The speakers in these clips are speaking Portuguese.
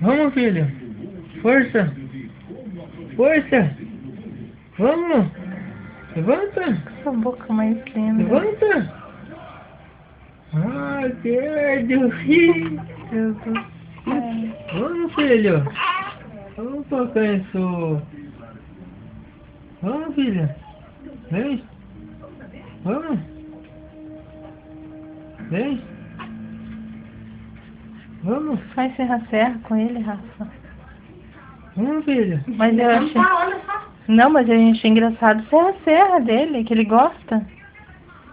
Vamos, filho. Força. Força. Vamos. Levanta. Essa boca mais linda. Levanta. Ah, perde. Deus do céu. Vamos, filho. Vamos, pacanço. Vamos, filha. Vem. Vamos. Vem. Vamos. Faz serra com ele, Rafa. Vamos, filha. Mas eu acho... Não, mas eu achei engraçado serra dele, que ele gosta.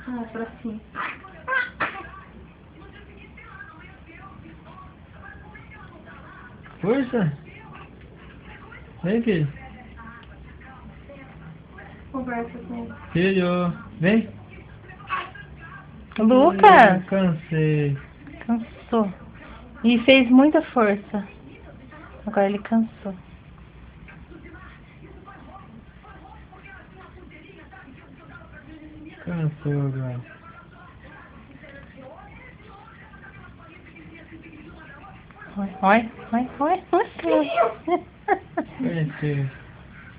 Ah, pra cima. Força. Vem, filho. Conversa com ele. Filho. Vem. Lucas! Cansei. Cansou. E fez muita força. Agora ele cansou. Cansou agora. Oi. Cansei.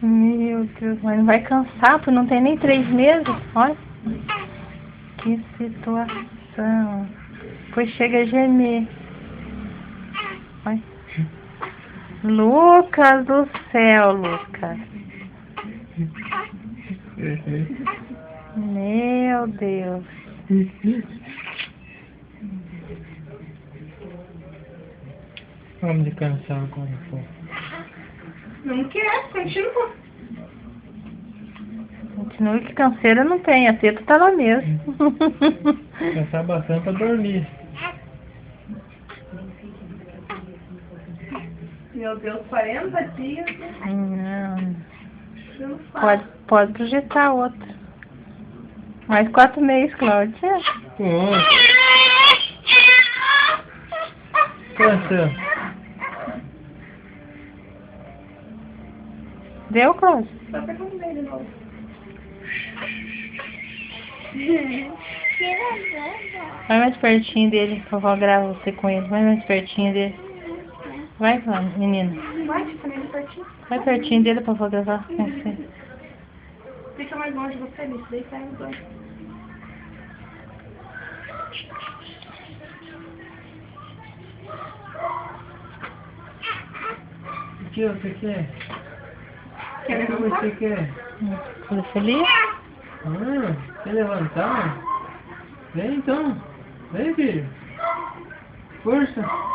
Meu Deus, mas não vai cansar, porque não tem nem 3 meses. Olha. Que situação. Depois chega a gemer. Olha. Lucas do céu, Lucas. Meu Deus. Vamos descansar agora, pô. Não quer, continua. Continua que canseira não tem, a teta tá lá mesmo. Descansar bastante pra dormir. Meu Deus, 40 dias. Não. Não faz. Pode projetar outro. Mais 4 meses, Cláudia. Pô. Cansou. Deu, Cláudia? Só pra comer de novo. Vai mais pertinho dele, que eu vou gravar você com ele. Vai mais pertinho dele. Vai, Cláudia, menina. Vai, fica meio pertinho. Vai pertinho dele pra eu vou gravar com você. Fica mais longe de você, bicho. Daí sai os dois. O que você quer? Quer O que levantar? você quer? Tudo feliz? Quer levantar? Vem então. Vem, filho. Força.